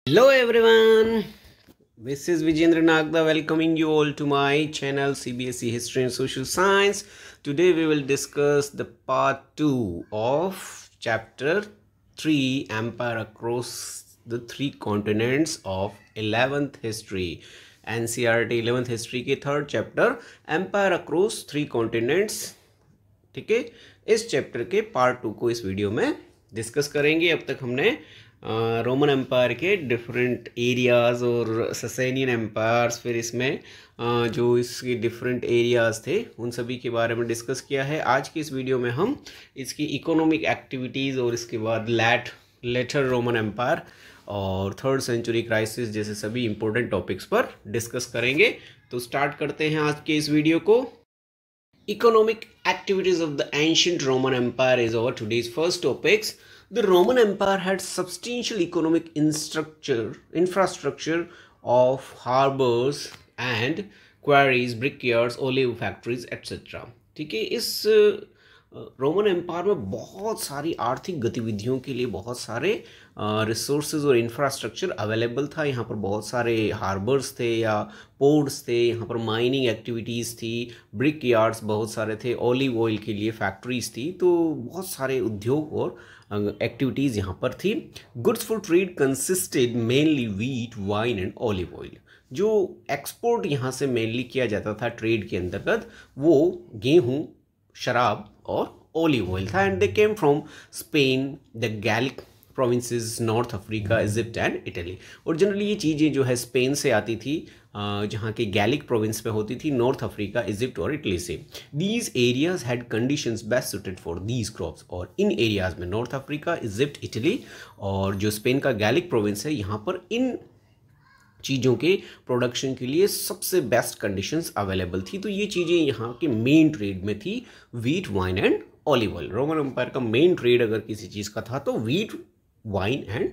Hello everyone, this is Vijendra Nagda welcoming you all to my channel CBSE History and Social Science. Today we will discuss the part 2 of chapter 3 Empire Across the Three Continents of 11th History. NCERT 11th History के third chapter Empire Across Three Continents. ठीक है, इस chapter के part 2 को इस video में discuss करेंगे। अब तक हमने रोमन एम्पायर के डिफरेंट एरियाज़ और ससेनियन एम्पायर्स, फिर इसमें जो इसके डिफरेंट एरियाज़ थे उन सभी के बारे में डिस्कस किया है। आज की इस वीडियो में हम इसकी इकोनॉमिक एक्टिविटीज़ और इसके बाद लेटर रोमन एम्पायर और थर्ड सेंचुरी क्राइसिस जैसे सभी इंपॉर्टेंट टॉपिक्स पर डिस्कस करेंगे। तो स्टार्ट करते हैं आज के इस वीडियो को। Economic activities of the ancient Roman Empire is our today's first topics. The Roman Empire had substantial economic infrastructure of harbors and quarries, brickyards, olive factories, etc. ठीक है, इस रोमन एम्पायर में बहुत सारी आर्थिक गतिविधियों के लिए बहुत सारे रिसोर्सेज और इंफ्रास्ट्रक्चर अवेलेबल था। यहाँ पर बहुत सारे हार्बर्स थे या पोर्ट्स थे, यहाँ पर माइनिंग एक्टिविटीज़ थी, ब्रिक यार्ड्स बहुत सारे थे, ऑलिव ऑयल के लिए फैक्ट्रीज थी, तो बहुत सारे उद्योग और एक्टिविटीज़ यहाँ पर थी। Goods for trade consisted mainly wheat, wine and olive oil. जो एक्सपोर्ट यहाँ से मेनली किया जाता था ट्रेड के अंतर्गत वो गेहूँ, शराब और ऑलिव ऑयल था। And they came from Spain, the Gallic provinces, North Africa, Egypt and Italy. और जनरली ये चीज़ें जो है स्पेन से आती थी, जहाँ के गैलिक प्रोविंस में होती थी, नॉर्थ अफ्रीका, इजिप्ट और इटली से। These areas had conditions best suited for these crops. और इन एरियाज में नॉर्थ अफ्रीका, इजिप्ट, इटली और जो स्पेन का गैलिक प्रोविंस है, यहाँ पर इन चीज़ों के प्रोडक्शन के लिए सबसे बेस्ट कंडीशंस अवेलेबल थी। तो ये चीज़ें यहाँ के मेन ट्रेड में थी, wheat, wine and olive oil. Roman empire का मेन ट्रेड अगर किसी चीज़ का था तो wheat, wine and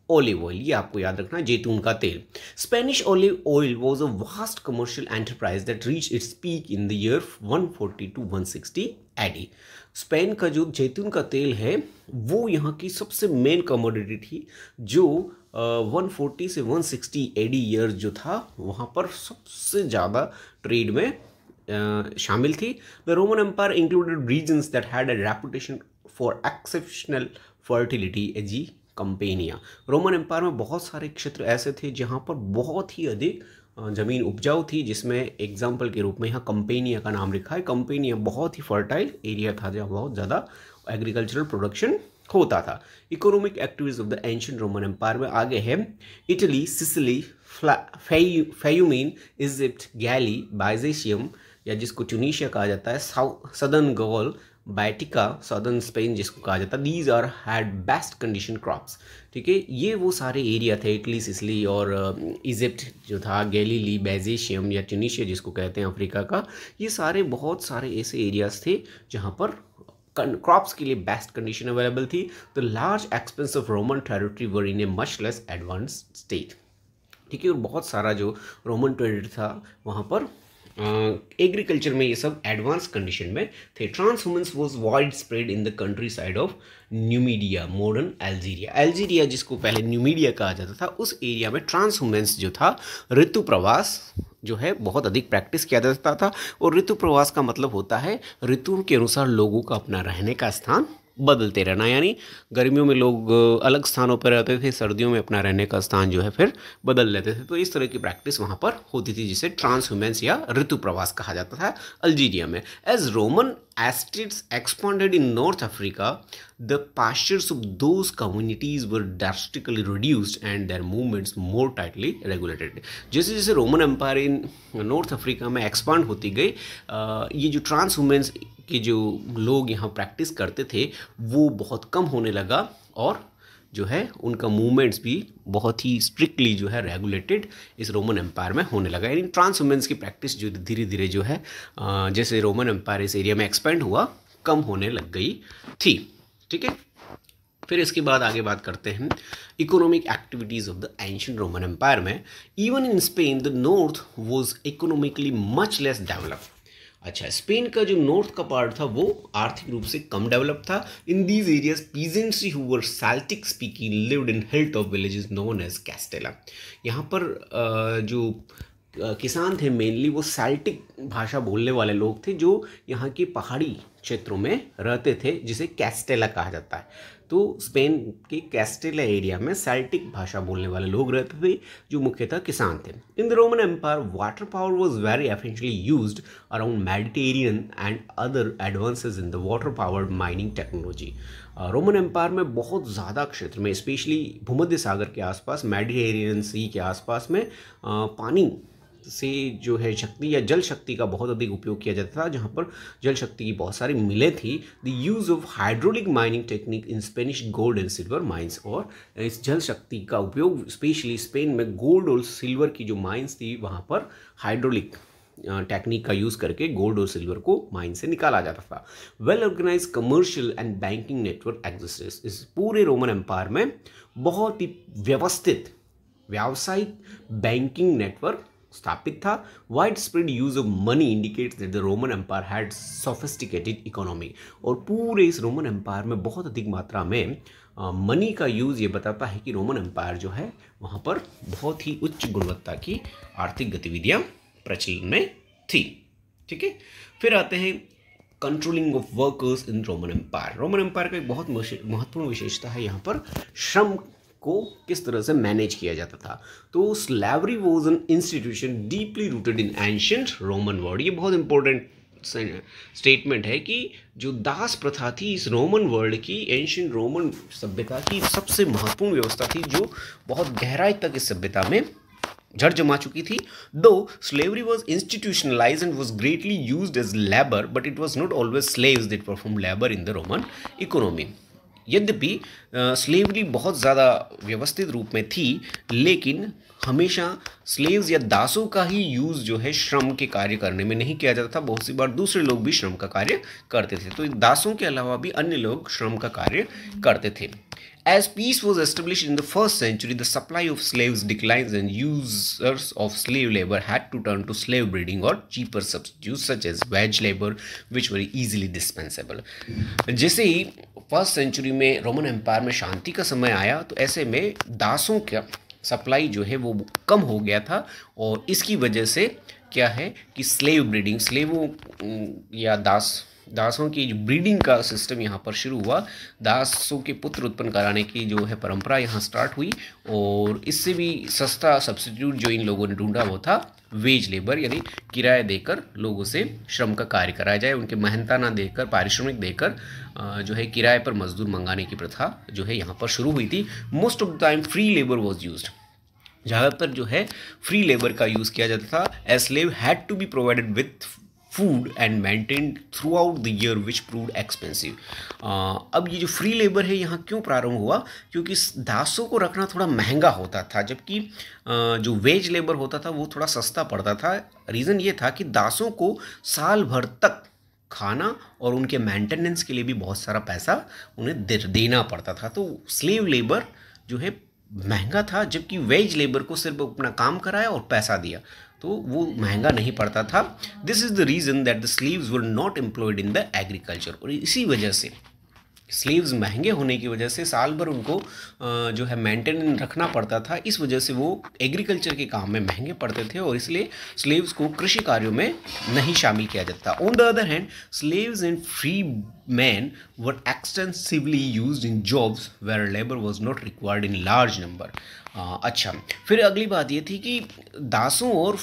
olive oil, ये आपको याद रखना, जैतून का तेल। Spanish olive oil was a vast commercial enterprise that reach its peak in the year 140 to 160 AD। Spain का जो जैतून का तेल है वो यहाँ की सबसे मेन कमोडिटी थी, जो 140 से 160 AD ईयर जो था वहाँ पर सबसे ज़्यादा ट्रेड में शामिल थी। The Roman empire included regions that had a reputation for exceptional fertility eg Campania. Roman empire में बहुत सारे क्षेत्र ऐसे थे जहाँ पर बहुत ही अधिक ज़मीन उपजाऊ थी, जिसमें एग्जाम्पल के रूप में यहाँ कंपेनिया का नाम लिखा है। कंपेनिया बहुत ही फर्टाइल एरिया था जहाँ बहुत ज़्यादा एग्रीकल्चरल प्रोडक्शन होता था। Economic activities of the ancient Roman empire में आगे है इटली, सिसिली, फेयुमीन, इजिप्ट, गैली, बाइजेशियम या जिसको ट्यूनीशिया कहा जाता है, southern Gaul, Baetica, southern Spain जिसको कहा जाता है। These are had best condition crops. ठीक है, ये वो सारे एरिया थे, इटली, सिसिली और इजिप्ट जो था, गैलीली, बाइजेशियम या ट्यूनीशिया जिसको कहते हैं अफ्रीका का, ये सारे बहुत सारे ऐसे एरियाज थे जहाँ पर क्रॉप्स के लिए बेस्ट कंडीशन अवेलेबल थी। The large expense of Roman territory were in a much less advanced state. ठीक है, और बहुत सारा जो रोमन टेरिटरी था वहाँ पर एग्रीकल्चर में ये सब एडवांस कंडीशन में थे। Transhumance was widespread in the countryside of Numidia, modern Algeria. Algeria जिसको पहले न्यूमीडिया कहा जाता था, उस एरिया में ट्रांसहुमेंस जो था, ऋतु प्रवास जो है बहुत अधिक प्रैक्टिस किया जाता था। और ऋतु प्रवास का मतलब होता है ऋतुओं के अनुसार लोगों का अपना रहने का स्थान बदलते रहना, यानी गर्मियों में लोग अलग स्थानों पर रहते थे, सर्दियों में अपना रहने का स्थान जो है फिर बदल लेते थे। तो इस तरह की प्रैक्टिस वहाँ पर होती थी, जिसे ट्रांसह्यूमेंस या ऋतु प्रवास कहा जाता था अल्जीरिया में। As Roman estates expanded in North Africa, the pastures of those communities were drastically reduced and their movements more tightly regulated. जैसे जैसे Roman empire in North Africa में एक्सपांड होती गई, ये जो ट्रांसह्यूमेंस के जो लोग यहाँ प्रैक्टिस करते थे वो बहुत कम होने लगा और जो है उनका मूवमेंट्स भी बहुत ही स्ट्रिक्टली जो है रेगुलेटेड इस रोमन एम्पायर में होने लगा। यानी ट्रांसह्यूमेंस की प्रैक्टिस जो धीरे धीरे जो है जैसे रोमन एम्पायर इस एरिया में एक्सपेंड हुआ कम होने लग गई थी। ठीक है, फिर इसके बाद आगे बात करते हैं economic activities of the ancient Roman empire में। Even in Spain the north was economically much less developed. अच्छा, स्पेन का जो नॉर्थ का पार्ट था वो आर्थिक रूप से कम डेवलप था। In these areas peasantry who were Celtic speaking lived in hilltop villages known as Castella. यहाँ पर जो किसान थे मेनली वो सेल्टिक भाषा बोलने वाले लोग थे जो यहाँ के पहाड़ी क्षेत्रों में रहते थे, जिसे कैस्टेला कहा जाता है। तो स्पेन के कैस्टेला एरिया में सेल्टिक भाषा बोलने वाले लोग रहते थे जो मुख्यतः किसान थे। In the Roman empire water power was very efficiently used around Mediterranean and other advances in the water powered mining technology. Roman empire में बहुत ज़्यादा क्षेत्र में, स्पेशली भूमध्य सागर के आसपास, मेडिटेरियन सी के आसपास में पानी से जो है शक्ति या जल शक्ति का बहुत अधिक उपयोग किया जाता था, जहाँ पर जल शक्ति की बहुत सारी मिलें थी। The use of hydraulic mining technique in Spanish gold and silver mines, और इस जल शक्ति का उपयोग स्पेशली स्पेन में गोल्ड और सिल्वर की जो माइंस थी वहाँ पर हाइड्रोलिक टेक्निक का यूज़ करके गोल्ड और सिल्वर को माइन से निकाला जाता था। Well organise commercial and banking network existed. इस पूरे रोमन एम्पायर में बहुत ही व्यवस्थित व्यावसायिक बैंकिंग नेटवर्क स्थापित था। Wide spread use of money indicates that the Roman empire had sophisticated economy. और पूरे इस रोमन एम्पायर में बहुत अधिक मात्रा में मनी का यूज़ ये बताता है कि रोमन एम्पायर जो है वहाँ पर बहुत ही उच्च गुणवत्ता की आर्थिक गतिविधियाँ प्रचलन में थी। ठीक है, फिर आते हैं controlling of workers in Roman empire. Roman empire का एक बहुत महत्वपूर्ण विशेषता है यहाँ पर श्रम को किस तरह से मैनेज किया जाता था। तो slavery was an institution deeply rooted in ancient Roman world. ये बहुत इंपॉर्टेंट स्टेटमेंट है कि जो दास प्रथा थी इस रोमन वर्ल्ड की, एंशियंट रोमन सभ्यता की सबसे महत्वपूर्ण व्यवस्था थी जो बहुत गहराई तक इस सभ्यता में जड़ जमा चुकी थी। दो slavery was institutionalise and was greatly used as labour, but it was not always slaves that perform labour in the Roman economy. यद्यपि स्लेवरी बहुत ज़्यादा व्यवस्थित रूप में थी, लेकिन हमेशा स्लेव्स या दासों का ही यूज़ जो है श्रम के कार्य करने में नहीं किया जाता था। बहुत सी बार दूसरे लोग भी श्रम का कार्य करते थे, तो दासों के अलावा भी अन्य लोग श्रम का कार्य करते थे। As peace was established in the 1st century, the supply of slaves declines and users of slave labor had to turn to slave breeding or cheaper substitutes such as wage labor, which were easily dispensable. जैसे ही 1st century में Roman empire में शांति का समय आया, तो ऐसे में दासों का सप्लाई जो है वो कम हो गया था, और इसकी वजह से क्या है कि स्लेव ब्रीडिंग, स्लेवों या दासों की जो ब्रीडिंग का सिस्टम यहाँ पर शुरू हुआ। दासों के पुत्र उत्पन्न कराने की जो है परंपरा यहाँ स्टार्ट हुई, और इससे भी सस्ता सब्स्टिट्यूट जो इन लोगों ने ढूंढा वो था वेज लेबर, यानी किराया देकर लोगों से श्रम का कार्य कराया जाए, उनके मेहनता ना देकर, पारिश्रमिक देकर जो है किराए पर मजदूर मंगाने की प्रथा जो है यहाँ पर शुरू हुई थी। Most of the time free labour was used. ज़्यादातर जो है फ्री लेबर का यूज़ किया जाता था। A slave had to be provided with food and maintained throughout the year which proved expensive. अब ये जो फ्री लेबर है यहाँ क्यों प्रारंभ हुआ, क्योंकि दासों को रखना थोड़ा महंगा होता था, जबकि जो वेज लेबर होता था वो थोड़ा सस्ता पड़ता था। रीज़न ये था कि दासों को साल भर तक खाना और उनके मेंटेनेंस के लिए भी बहुत सारा पैसा उन्हें देना पड़ता था। तो स्लेव लेबर जो है महंगा था, जबकि वेज लेबर को सिर्फ अपना काम कराया और पैसा दिया, तो वो महंगा नहीं पड़ता था। This is the reason that the sleeves were not employed in the agriculture. और इसी वजह से स्लीव्स महंगे होने की वजह से साल भर उनको जो है मेंटेन रखना पड़ता था, इस वजह से वो एग्रीकल्चर के काम में महंगे पड़ते थे, और इसलिए स्लेव्स को कृषि कार्यों में नहीं शामिल किया जाता। On the other hand slaves and free man were extensively used in jobs where labour was not required in large number. अच्छा, फिर अगली बात ये थी कि दासों और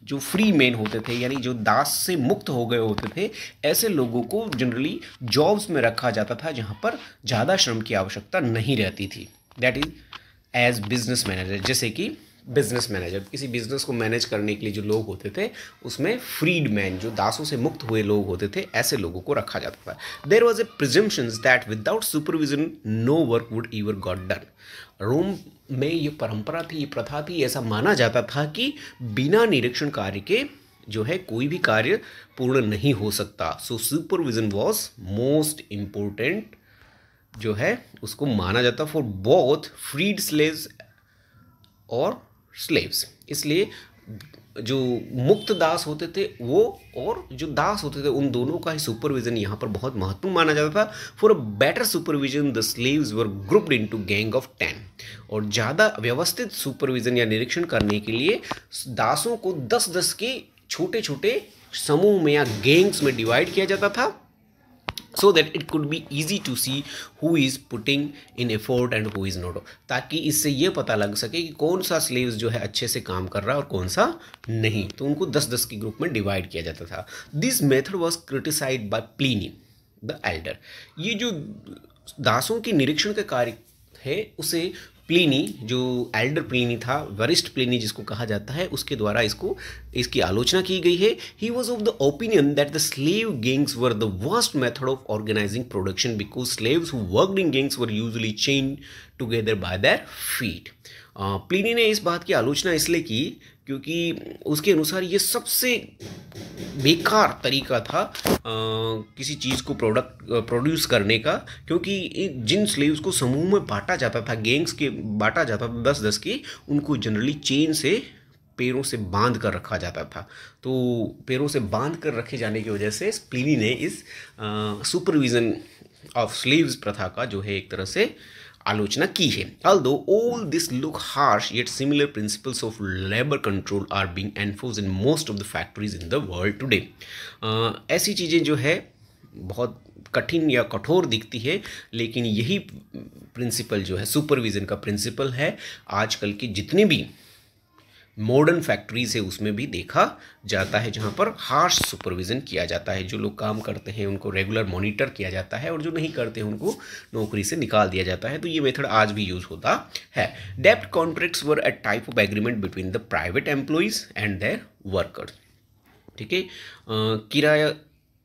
जो फ्री मैन होते थे, यानी जो दास से मुक्त हो गए होते थे, ऐसे लोगों को जनरली जॉब्स में रखा जाता था जहाँ पर ज़्यादा श्रम की आवश्यकता नहीं रहती थी। That is as business manager. जैसे कि बिजनेस मैनेजर, किसी बिजनेस को मैनेज करने के लिए जो लोग होते थे उसमें फ्रीड मैन, जो दासों से मुक्त हुए लोग होते थे, ऐसे लोगों को रखा जाता था। There was a presumptions that without supervision no work would ever got done. Rome में ये परंपरा थी, ये प्रथा थी, ऐसा माना जाता था कि बिना निरीक्षण कार्य के जो है कोई भी कार्य पूर्ण नहीं हो सकता। सो सुपरविजन वॉज मोस्ट इम्पोर्टेंट जो है उसको माना जाता फॉर बोथ फ्रीड स्लेव्स और स्लेव्स। इसलिए जो मुक्त दास होते थे वो और जो दास होते थे उन दोनों का ही सुपरविजन यहाँ पर बहुत महत्वपूर्ण माना जाता था। For a better supervision the slaves were grouped into gang of 10। और ज़्यादा व्यवस्थित सुपरविजन या निरीक्षण करने के लिए दासों को 10-10 के छोटे छोटे समूह में या गैंग्स में डिवाइड किया जाता था, so that it could be easy to see who is putting in effort and who is not, ताकि इससे ये पता लग सके कि कौन सा स्लेव्स जो है अच्छे से काम कर रहा है और कौन सा नहीं। तो उनको 10-10 के ग्रुप में डिवाइड किया जाता था। This method was criticised by Pliny the Elder. ये जो दासों की निरीक्षण का कार्य है उसे प्लिनी, जो एल्डर प्लिनी था, वरिष्ठ प्लिनी जिसको कहा जाता है, उसके द्वारा इसकी आलोचना की गई है। He was of the opinion that the slave gangs were the worst method of organising production because slaves who worked in gangs were usually chained together by their feet. Pliny ने इस बात की आलोचना इसलिए की क्योंकि उसके अनुसार ये सबसे बेकार तरीका था किसी चीज़ को प्रोड्यूस करने का, क्योंकि जिन स्लेव्स को समूह में बांटा जाता था, गैंग्स के बांटा जाता था 10-10 की, उनको जनरली चेन से पैरों से बांध कर रखा जाता था। तो पैरों से बांध कर रखे जाने की वजह से प्लिनी ने इस सुपरविजन ऑफ स्लेव्स प्रथा का जो है एक तरह से आलोचना की है। Although all this look harsh, yet similar principles of labor control are being enforced in most of the factories in the world today. ऐसी चीज़ें जो है बहुत कठिन या कठोर दिखती है, लेकिन यही प्रिंसिपल जो है सुपरविज़न का प्रिंसिपल है आजकल की जितनी भी मॉडर्न फैक्ट्रीज है उसमें भी देखा जाता है, जहाँ पर हार्श सुपरविज़न किया जाता है। जो लोग काम करते हैं उनको रेगुलर मॉनिटर किया जाता है और जो नहीं करते हैं उनको नौकरी से निकाल दिया जाता है। तो ये मेथड आज भी यूज़ होता है। डेब्ट contracts were a type of agreement between the private employees and their workers. ठीक है, किराया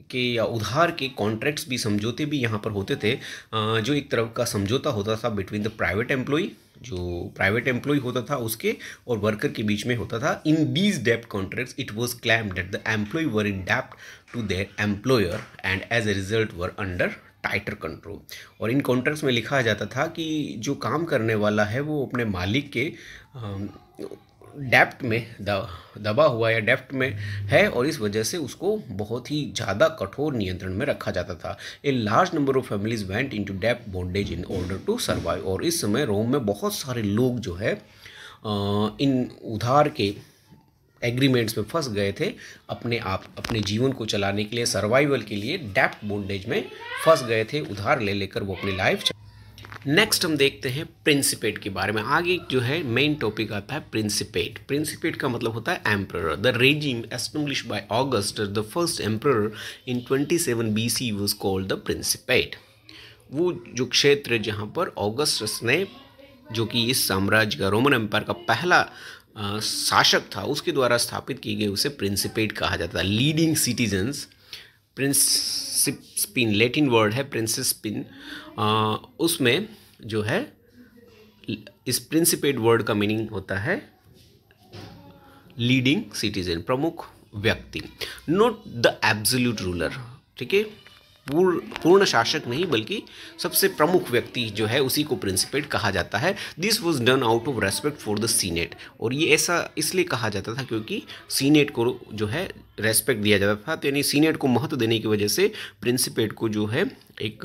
के या उधार के कॉन्ट्रैक्ट्स भी, समझौते भी यहाँ पर होते थे, जो एक तरह का समझौता होता था बिटवीन द प्राइवेट एम्प्लॉय, जो प्राइवेट एम्प्लॉय होता था उसके और वर्कर के बीच में होता था। इन दीज डेब्ट contracts it was claimed that the employ वर इन डेब्ट to their employer and as a result were under टाइटर control. और इन कॉन्ट्रैक्ट्स में लिखा जाता था कि जो काम करने वाला है वो अपने मालिक के डेप्ट में दबा हुआ या डेप्ट में है और इस वजह से उसको बहुत ही ज़्यादा कठोर नियंत्रण में रखा जाता था। A large number of families went into डेप्ट bondage in order to survive. और इस समय रोम में बहुत सारे लोग जो है इन उधार के एग्रीमेंट्स में फंस गए थे, अपने जीवन को चलाने के लिए, सर्वाइवल के लिए डेप्ट बॉन्डेज में फंस गए थे, उधार ले लेकर वो अपनी लाइफ। नेक्स्ट हम देखते हैं प्रिंसिपेट के बारे में। आगे जो है मेन टॉपिक आता है प्रिंसिपेट। प्रिंसिपेट का मतलब होता है emperor. The regime established by Augustus the first emperor in 27 BC was called the principate. वो जो क्षेत्र जहाँ पर ऑगस्टस ने, जो कि इस साम्राज्य का रोमन एम्पायर का पहला शासक था, उसके द्वारा स्थापित की गई, उसे प्रिंसिपेट कहा जाता है। लीडिंग सिटीजन्स, प्रिंसिपिन लैटिन वर्ड है प्रिंसिपिन, उसमें जो है इस प्रिंसिपेट वर्ड का मीनिंग होता है लीडिंग सिटीजन, प्रमुख व्यक्ति। नॉट द एब्सोल्यूट रूलर, ठीक है, पूर्ण शासक नहीं बल्कि सबसे प्रमुख व्यक्ति जो है उसी को प्रिंसिपेट कहा जाता है। This was done out of respect for the senate. और ये ऐसा इसलिए कहा जाता था क्योंकि सीनेट को जो है रेस्पेक्ट दिया जाता था, तो यानी सीनेट को महत्व देने की वजह से प्रिंसिपेट को जो है एक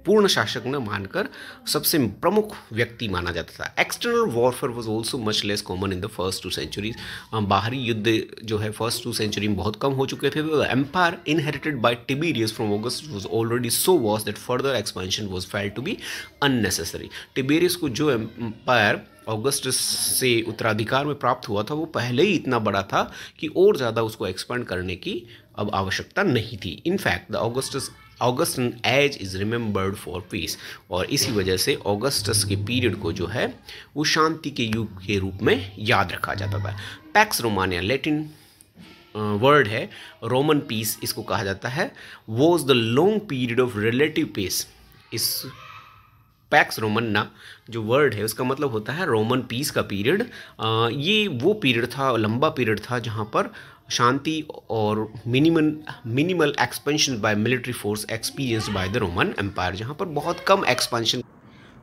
पूर्ण शासक न मानकर सबसे प्रमुख व्यक्ति माना जाता था। External warfare was also much less common in the first 2 centuries. बाहरी युद्ध जो है फर्स्ट 2 सेंचुरी में बहुत कम हो चुके थे। Empire inherited by Tiberius from August was already so vast that further expansion was felt to be unnecessary. Tiberius को जो एम्पायर ऑगस्टस से उत्तराधिकार में प्राप्त हुआ था वो पहले ही इतना बड़ा था कि और ज़्यादा उसको एक्सपेंड करने की अब आवश्यकता नहीं थी। In fact the Augustan age is remembered for piece. और इसी वजह से ऑगस्टस के पीरियड को जो है वो शांति के युग के रूप में याद रखा जाता था। पैक्स रोमानिया लैटिन वर्ड है, रोमन पीस इसको कहा जाता है, was the long period of relative peace. इस पैक्स रोमन्ना जो वर्ड है उसका मतलब होता है रोमन पीस का पीरियड। ये वो पीरियड था, लंबा पीरियड था जहाँ पर शांति और minimal expansion by military force experienced by the Roman empire, जहाँ पर बहुत कम एक्सपेंशन।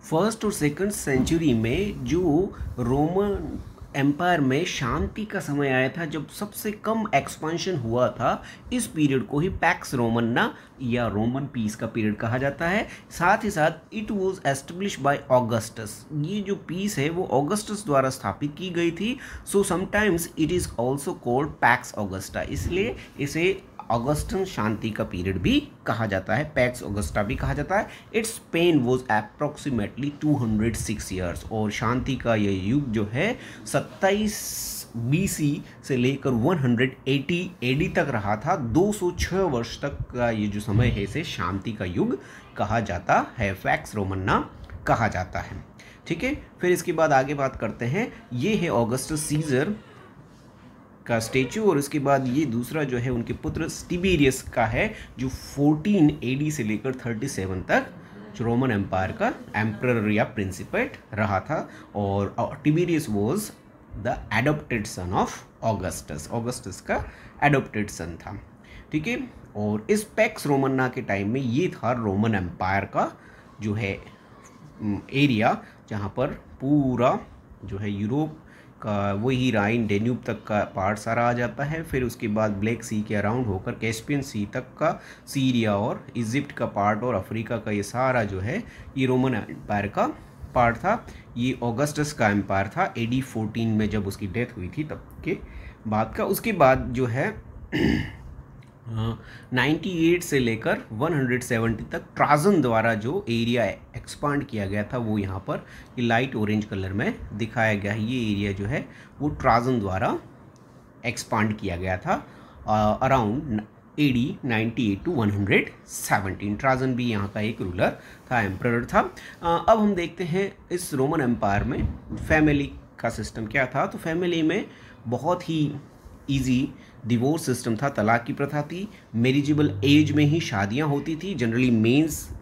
फर्स्ट और सेकंड सेंचुरी में जो रोमन एम्पायर में शांति का समय आया था, जब सबसे कम एक्सपांशन हुआ था, इस पीरियड को ही पैक्स रोमन्ना या रोमन पीस का पीरियड कहा जाता है। साथ ही साथ it was establish by Augustus, ये जो पीस है वो ऑगस्टस द्वारा स्थापित की गई थी। So sometimes it is also called Pax Augusta, इसलिए इसे ऑगस्टन शांति का पीरियड भी कहा जाता है, पैक्स ऑगस्टा भी कहा जाता है। It's Spain was approximately 206 years, और शांति का यह युग जो है 27 BC से लेकर 180 AD तक रहा था। 206 वर्ष तक का ये जो समय है इसे शांति का युग कहा जाता है, पैक्स रोमन्ना कहा जाता है। ठीक है, फिर इसके बाद आगे बात करते हैं, ये है ऑगस्टस सीजर का स्टेचू, और उसके बाद ये दूसरा जो है उनके पुत्र टिबेरियस का है, जो 14 AD से लेकर 37 तक जो रोमन एम्पायर का एम्परर या प्रिंसिपेट रहा था। और Tiberius was the adopted son of Augustus, Augustus का एडॉप्टेड सन था। ठीक है, और इस पैक्स रोमन्ना के टाइम में ये था रोमन एम्पायर का जो है एरिया, जहाँ पर पूरा जो है यूरोप का वही राइन डेन्यूब तक का पार्ट सारा आ जाता है। फिर उसके बाद ब्लैक सी के अराउंड होकर कैस्पियन सी तक का सीरिया और इजिप्ट का पार्ट और अफ्रीका का ये सारा जो है ये रोमन एम्पायर का पार्ट था। ये ऑगस्टस का एम्पायर था, AD 14 में जब उसकी डेथ हुई थी तब के बाद का। उसके बाद जो है 98 से लेकर 170 तक ट्राजन द्वारा जो एरिया एक्सपांड किया गया था, वो यहाँ पर ये लाइट ऑरेंज कलर में दिखाया गया है। ये एरिया जो है वो ट्राजन द्वारा एक्सपांड किया गया था अराउंड AD 98 to 117। ट्राजन भी यहाँ का एक रूलर था, एम्परर था। अब हम देखते हैं इस रोमन एम्पायर में फैमिली का सिस्टम क्या था। तो फैमिली में बहुत ही ईजी डिवोर्स सिस्टम था, तलाक की प्रथा थी, मैरिजेबल एज में ही शादियां होती थी। जनरली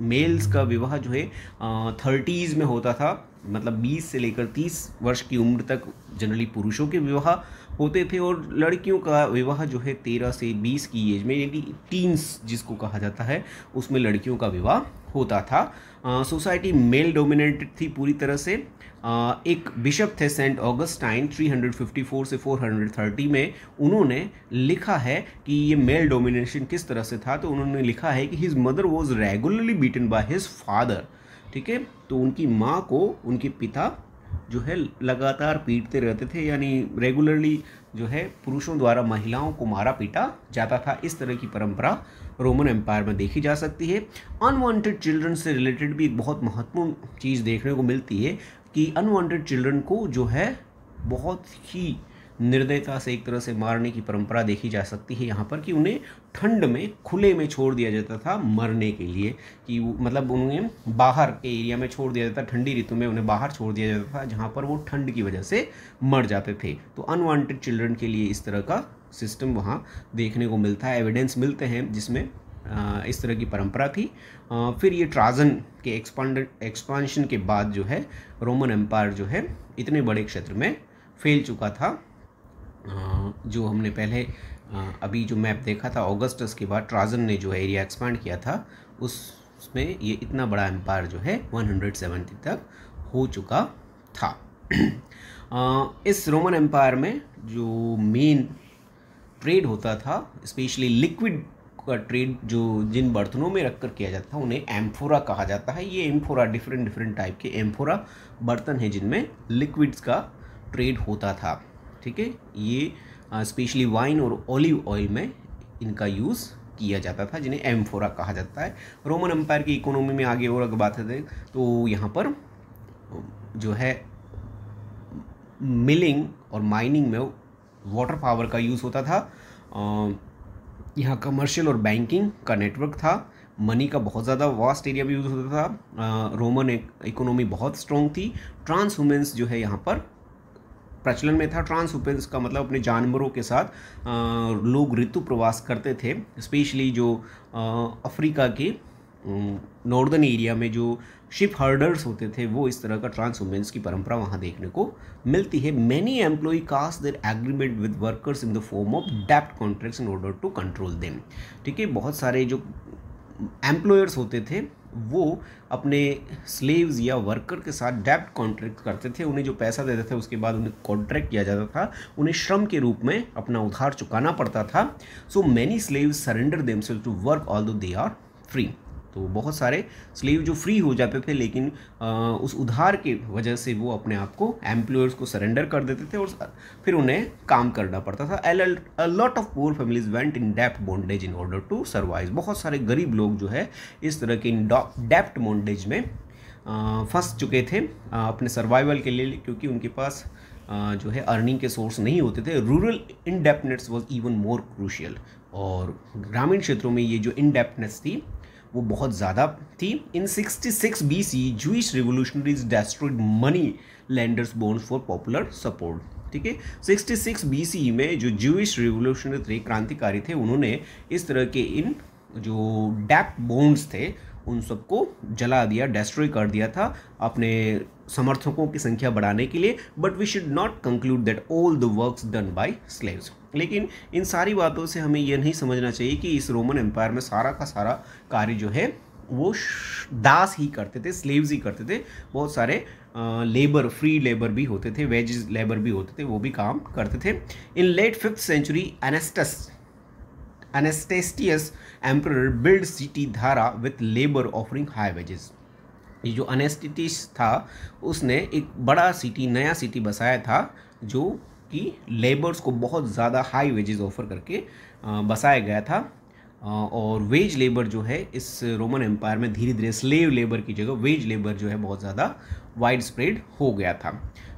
मेल्स का विवाह जो है 30s में होता था, मतलब 20 से लेकर 30 वर्ष की उम्र तक जनरली पुरुषों के विवाह होते थे, और लड़कियों का विवाह जो है 13 से 20 की एज में, यानी टीन्स जिसको कहा जाता है, उसमें लड़कियों का विवाह होता था। सोसाइटी मेल डोमिनेटेड थी पूरी तरह से। एक बिशप थे सेंट ऑगस्टाइन 354 से 430 में, उन्होंने लिखा है कि ये मेल डोमिनेशन किस तरह से था। तो उन्होंने लिखा है कि his mother was regularly beaten by his father. ठीक है, तो उनकी माँ को उनके पिता जो है लगातार पीटते रहते थे, यानी रेगुलरली जो है पुरुषों द्वारा महिलाओं को मारा पीटा जाता था। इस तरह की परंपरा रोमन एम्पायर में देखी जा सकती है। अनवांटेड चिल्ड्रन से रिलेटेड भी एक बहुत महत्वपूर्ण चीज़ देखने को मिलती है कि अनवांटेड चिल्ड्रन को जो है बहुत ही निर्दयता से एक तरह से मारने की परंपरा देखी जा सकती है यहाँ पर, कि उन्हें ठंड में खुले में छोड़ दिया जाता था मरने के लिए, कि मतलब उन्हें बाहर के एरिया में छोड़ दिया जाता था, ठंडी ऋतु में उन्हें बाहर छोड़ दिया जाता था, जहाँ पर वो ठंड की वजह से मर जाते थे। तो अनवांटेड चिल्ड्रन के लिए इस तरह का सिस्टम वहाँ देखने को मिलता है, एविडेंस मिलते हैं जिसमें इस तरह की परंपरा थी। फिर ये ट्राजन के एक्सपांशन के बाद जो है रोमन एम्पायर जो है इतने बड़े क्षेत्र में फैल चुका था। जो हमने पहले अभी जो मैप देखा था, ऑगस्टस के बाद ट्राजन ने जो एरिया एक्सपांड किया था, उसमें ये इतना बड़ा एम्पायर जो है 170 तक हो चुका था। इस रोमन एम्पायर में जो मेन ट्रेड होता था, स्पेशली लिक्विड का ट्रेड जो जिन बर्तनों में रखकर किया जाता था, उन्हें एम्फोरा कहा जाता है। ये एम्फोरा डिफरेंट टाइप के एम्फोरा बर्तन हैं जिनमें लिक्विड्स का ट्रेड होता था। ठीक है, ये स्पेशली वाइन और ऑलिव ऑयल में इनका यूज़ किया जाता था, जिन्हें एम्फोरा कहा जाता है। रोमन एम्पायर की इकोनॉमी में आगे और बात है तो यहाँ पर जो है मिलिंग और माइनिंग में वाटर पावर का यूज़ होता था। यहाँ कमर्शियल और बैंकिंग का नेटवर्क था। मनी का बहुत ज़्यादा वास्ट एरिया भी यूज़ होता था। रोमन इकोनॉमी बहुत स्ट्रॉन्ग थी। ट्रांसह्यूमेंस जो है यहाँ पर प्रचलन में था। ट्रांसह्यूमेंस का मतलब अपने जानवरों के साथ लोग ऋतु प्रवास करते थे। स्पेशली जो अफ्रीका के नॉर्दर्न एरिया में जो शिप हर्डर्स होते थे, वो इस तरह का ट्रांसह्यूमेंस की परंपरा वहाँ देखने को मिलती है। Many employ cast their agreement with workers in the form of डेप्ट contracts in order to control them. ठीक है, बहुत सारे जो एम्प्लॉयर्स होते थे वो अपने स्लेव्स या वर्कर के साथ डेब्ट कॉन्ट्रैक्ट करते थे। उन्हें जो पैसा देते थे उसके बाद उन्हें कॉन्ट्रैक्ट किया जाता था, उन्हें श्रम के रूप में अपना उधार चुकाना पड़ता था। So many slaves surrender themselves to work although they are free. तो बहुत सारे स्लेव जो फ्री हो जाते थे, लेकिन उस उधार की वजह से वो अपने आप को एम्प्लॉयर्स को सरेंडर कर देते थे और फिर उन्हें काम करना पड़ता था। A lot of poor families went in डेप्ट bondage in order to survive. बहुत सारे गरीब लोग जो है इस तरह के डेप्ट बॉन्डेज में फंस चुके थे अपने सर्वाइवल के लिए, क्योंकि उनके पास जो है अर्निंग के सोर्स नहीं होते थे। Rural इनडेप्टनेस was even more crucial. और ग्रामीण क्षेत्रों में ये जो इनडेप्टनेस थी वो बहुत ज़्यादा थी। इन 66 BC Jewish revolutionaries destroyed money landers bonds for popular support. ठीक है, 66 BC में जो जूइश रिवोल्यूशनरी थे, क्रांतिकारी थे, उन्होंने इस तरह के इन जो डेप्ट बॉन्ड्स थे उन सबको जला दिया, डिस्ट्रॉय कर दिया था अपने समर्थकों की संख्या बढ़ाने के लिए। But we should not conclude that all the works done by slaves. लेकिन इन सारी बातों से हमें यह नहीं समझना चाहिए कि इस रोमन एम्पायर में सारा का सारा कार्य जो है वो दास ही करते थे, स्लेव्स ही करते थे। बहुत सारे लेबर, फ्री लेबर भी होते थे, वेजेस लेबर भी होते थे, वो भी काम करते थे। In late 5th century Anastasius emperor build city Dara with labour offering high wages. ये जो एनेस्टेटिस था उसने एक बड़ा सिटी, नया सिटी बसाया था जो कि लेबर्स को बहुत ज़्यादा हाई वेजेस ऑफर करके बसाया गया था। और वेज लेबर जो है इस रोमन एम्पायर में धीरे धीरे स्लेव लेबर की जगह वेज लेबर जो है बहुत ज़्यादा वाइड स्प्रेड हो गया था।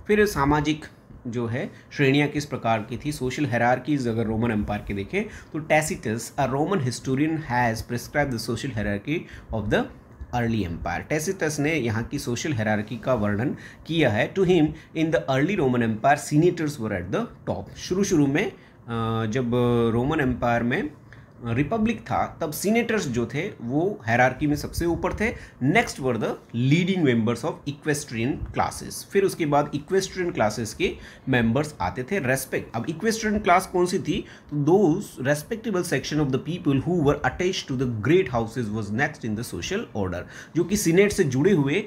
फिर सामाजिक जो है श्रेणियाँ किस प्रकार की थी, सोशल हायरार्कीज अगर रोमन एम्पायर के देखें तो Tacitus a Roman historian has prescribe the social hierarchy of the early empire. Tacitus ने यहाँ की सोशल हायरार्की का वर्णन किया है। To him in the early Roman empire senators were at the top. शुरू में जब रोमन एम्पायर में रिपब्लिक था तब सीनेटर्स जो थे वो हायरार्की में सबसे ऊपर थे। Next were the leading members of equestrian classes. फिर उसके बाद इक्वेस्ट्रियन क्लासेस के मेंबर्स आते थे। रेस्पेक्ट, अब इक्वेस्ट्रियन क्लास कौन सी थी, तो those respectable section of the people who were attached to the great houses was next in the social order. जो कि सीनेट से जुड़े हुए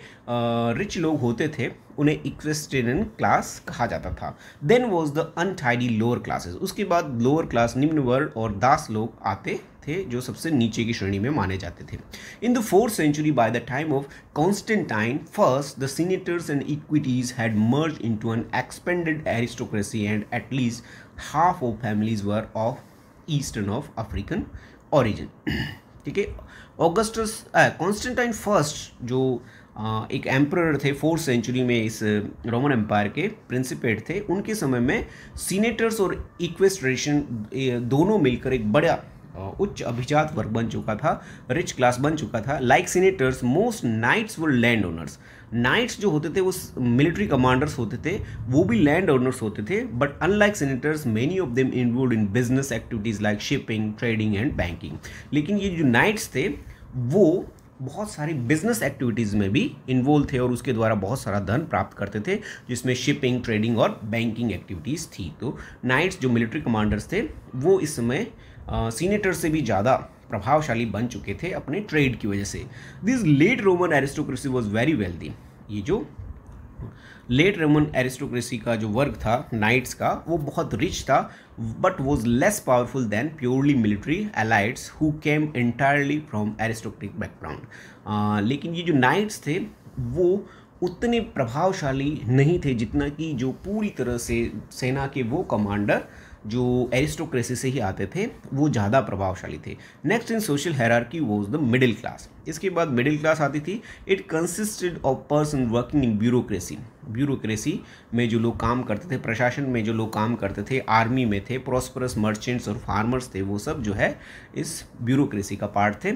रिच लोग होते थे उन्हें इक्वेस्ट्रियन क्लास कहा जाता था। Then was the untidy lower classes. उसके बाद लोअर क्लास, निम्न वर्ग और दास लोग आते थे जो सबसे नीचे की श्रेणी में माने जाते थे। In the 4th century by the time of Constantine first the senators and equities had merge into an expanded aristocracy and at least half of families were of eastern of African origin. ठीक है, Augustus Constantine first जो एक emperor थे 4th century में इस Roman empire के प्रिंसिपेट थे, उनके समय में सीनेटर्स और इक्वेस्ट्रेशन दोनों मिलकर एक बड़ा उच्च अभिजात वर्ग बन चुका था, रिच क्लास बन चुका था। लाइक सीनेटर्स मोस्ट नाइट्स वर लैंड ओनर्स। नाइट्स जो होते थे वो मिलिट्री कमांडर्स होते थे, वो भी लैंड ओनर्स होते थे। But unlike senators many of them involved in business activities like shipping, trading and banking. लेकिन ये जो नाइट्स थे वो बहुत सारी बिजनेस एक्टिविटीज़ में भी इन्वॉल्व थे और उसके द्वारा बहुत सारा धन प्राप्त करते थे, जिसमें शिपिंग, ट्रेडिंग और बैंकिंग एक्टिविटीज़ थी। तो नाइट्स जो मिलिट्री कमांडर्स थे वो इस समय सीनेटर से भी ज़्यादा प्रभावशाली बन चुके थे अपने ट्रेड की वजह से। This late Roman aristocracy was very wealthy. ये जो लेट रोमन एरिस्टोक्रेसी का जो वर्ग था नाइट्स का, वो बहुत रिच था, but was less powerful than purely military elites who came entirely from aristocratic background. लेकिन ये जो नाइट्स थे वो उतने प्रभावशाली नहीं थे जितना कि जो पूरी तरह से सेना के वो कमांडर जो एरिस्टोक्रेसी से ही आते थे वो ज़्यादा प्रभावशाली थे। Next in social hierarchy was the middle class. इसके बाद मिडिल क्लास आती थी। It consisted of person working in bureaucracy. Bureaucracy में जो लोग काम करते थे, प्रशासन में जो लोग काम करते थे, आर्मी में थे, प्रॉस्परस मर्चेंट्स और फार्मर्स थे, वो सब जो है इस ब्यूरोक्रेसी का पार्ट थे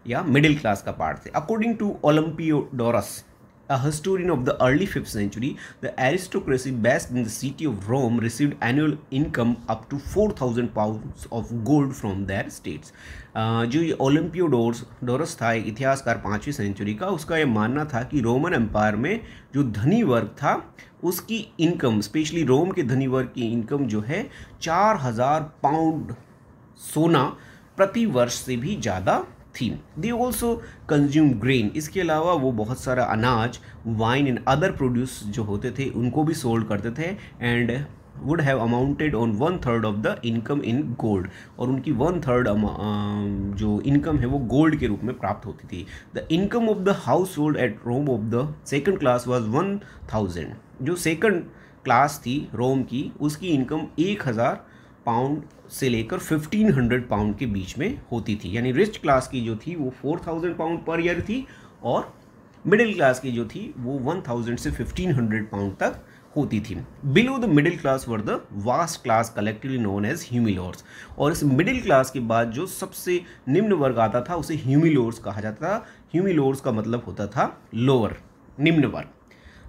या मिडिल क्लास का पार्ट थे। According to Olympiodorus, a historian of the early 5th century, the aristocracy based in the city of Rome received annual income up to 4,000 pounds of gold from their states. जो ये ओलंपियोडोरस था, एक इतिहासकार 5वीं century का, उसका ये मानना था कि रोमन एम्पायर में जो धनी वर्ग था उसकी इनकम, स्पेशली रोम के धनी वर्ग की इनकम जो है 4,000 पाउंड सोना प्रति वर्ष से भी ज़्यादा थी। दे ऑल्सो कंज्यूम ग्रेन, इसके अलावा वो बहुत सारा अनाज, वाइन एंड अदर प्रोड्यूस जो होते थे उनको भी सोल्ड करते थे, and would have amounted on 1/3 of the income in gold, और उनकी 1/3 जो इनकम है वो गोल्ड के रूप में प्राप्त होती थी। The income of the household at Rome of the second class was 1000, जो सेकंड क्लास थी रोम की, उसकी इनकम 1000 पाउंड से लेकर 1500 पाउंड के बीच में होती थी। यानी रिच क्लास की जो थी वो 4000 पाउंड पर ईयर थी, और मिडिल क्लास की जो थी वो 1000 से 1500 पाउंड तक होती थी। Below the middle class were the vast class collectively known as humiliores, और इस मिडिल क्लास के बाद जो सबसे निम्न वर्ग आता था उसे ह्यूमिलोर्स कहा जाता था। ह्यूमिलोर्स का मतलब होता था लोअर, निम्न वर्ग।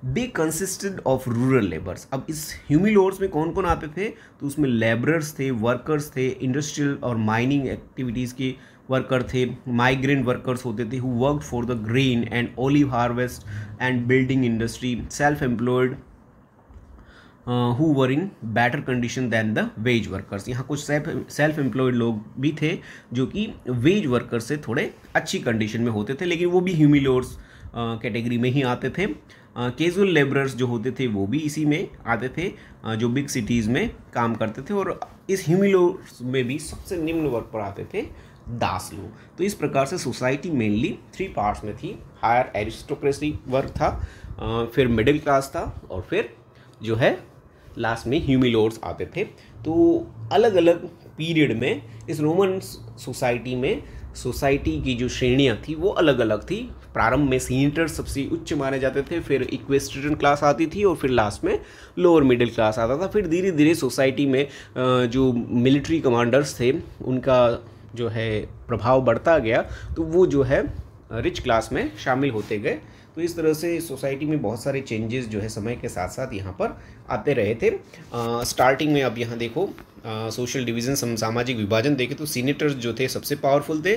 दे कंसिस्टेड ऑफ रूरल लेबर्स, अब इस ह्यूमिलोर्स में कौन कौन आते थे, तो उसमें लेबरर्स थे, वर्कर्स थे, इंडस्ट्रियल और माइनिंग एक्टिविटीज़ के वर्कर थे, माइग्रेंट वर्कर्स होते थे who worked for the grain and olive harvest and building industry, self employed who were in better condition than the wage workers. यहाँ कुछ सेल्फ एम्प्लॉयड लोग भी थे जो कि वेज वर्कर्स से थोड़े अच्छी कंडीशन में होते थे, लेकिन वो भी ह्यूमिलोर्स कैटेगरी में ही आते थे। कैजुअल लेबरर्स जो होते थे वो भी इसी में आते थे, जो बिग सिटीज़ में काम करते थे, और इस ह्यूमिलोर्स में भी सबसे निम्न वर्ग पर आते थे दास लोग। तो इस प्रकार से सोसाइटी मेनली 3 पार्ट्स में थी। हायर एरिस्टोक्रेसी वर्ग था, फिर मिडिल क्लास था, और फिर जो है लास्ट में ह्यूमिलोर्स आते थे। तो अलग अलग पीरियड में इस रोमन सोसाइटी में सोसाइटी की जो श्रेणियाँ थी वो अलग अलग थी। प्रारंभ में सीनेटर सबसे उच्च माने जाते थे, फिर इक्वेस्ट्रियन क्लास आती थी, और फिर लास्ट में लोअर मिडिल क्लास आता था। फिर धीरे धीरे सोसाइटी में जो मिलिट्री कमांडर्स थे उनका जो है प्रभाव बढ़ता गया, तो वो जो है रिच क्लास में शामिल होते गए। तो इस तरह से सोसाइटी में बहुत सारे चेंजेस जो है समय के साथ साथ यहाँ पर आते रहे थे। स्टार्टिंग में अब यहाँ देखो सोशल डिवीज़न, सामाजिक विभाजन देखें तो सीनेटर्स जो थे सबसे पावरफुल थे,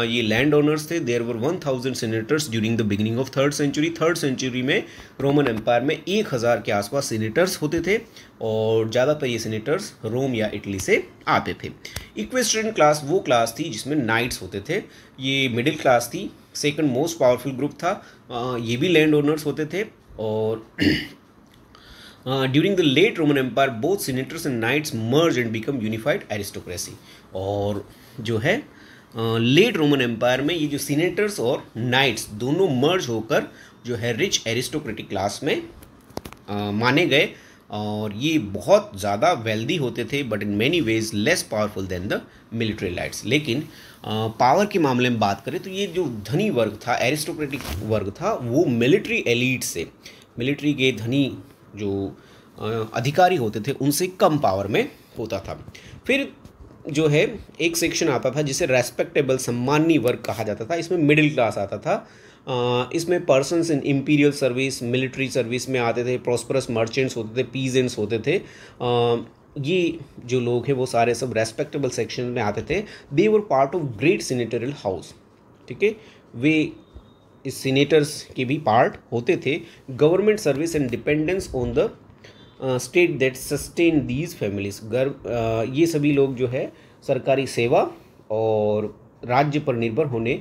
ये लैंड ओनर्स थे। There were 1000 senators during the beginning of 3rd century. 3rd century में रोमन एम्पायर में 1000 के आसपास सीनेटर्स होते थे, और ज़्यादातर ये सीनेटर्स रोम या इटली से आते थे। इक्वेस्ट्रियन क्लास वो क्लास थी जिसमें नाइट्स होते थे, ये मिडिल क्लास थी, सेकंड मोस्ट पावरफुल ग्रुप था। ये भी लैंड ओनर्स होते थे, और during the late Roman empire both senators and knights merge and become unified aristocracy. और जो है लेट रोमन एम्पायर में ये जो सीनेटर्स और नाइट्स दोनों मर्ज होकर जो है रिच एरिस्टोक्रेटिक क्लास में माने गए, और ये बहुत ज़्यादा वेल्दी होते थे, but in many ways less powerful than the military elites. लेकिन पावर के मामले में बात करें तो ये जो धनी वर्ग था, एरिस्टोक्रेटिक वर्ग था, वो मिलिट्री एलीट से, मिलिट्री के धनी जो अधिकारी होते थे उनसे कम पावर में होता था। फिर जो है एक सेक्शन आता था जिसे रेस्पेक्टेबल, सम्माननीय वर्ग कहा जाता था। इसमें मिडिल क्लास आता था। इसमें पर्सन्स इन इम्पीरियल सर्विस, मिलिट्री सर्विस में आते थे, प्रॉस्परस मर्चेंट्स होते थे, पीजेंट्स होते थे। ये जो लोग हैं वो सारे सब रेस्पेक्टेबल सेक्शन में आते थे। They were part of great senatorial house, ठीक है, वे इस सीनेटर्स के भी पार्ट होते थे। Government service and dependence on the state that sustain these families, ये सभी लोग जो है सरकारी सेवा और राज्य पर निर्भर होने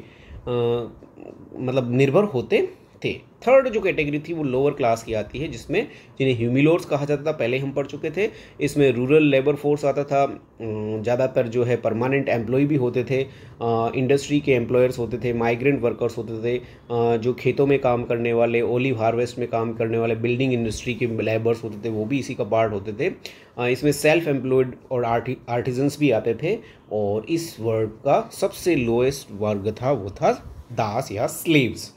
मतलब निर्भर होते थे। थर्ड जो कैटेगरी थी वो लोअर क्लास की आती है, जिसमें जिन्हें ह्यूमिलोर्स कहा जाता था, पहले हम पढ़ चुके थे। इसमें रूरल लेबर फोर्स आता था, ज़्यादातर जो है परमानेंट एम्प्लॉय भी होते थे, इंडस्ट्री के एम्प्लॉयर्स होते थे, माइग्रेंट वर्कर्स होते थे, जो खेतों में काम करने वाले, ओलिव हार्वेस्ट में काम करने वाले, बिल्डिंग इंडस्ट्री के लेबर्स होते थे, वो भी इसी का पार्ट होते थे। इसमें सेल्फ एम्प्लॉयड और आर्टिजन्स भी आते थे, और इस वर्ग का सबसे लोएस्ट वर्ग था वो था दास या स्लेव्स,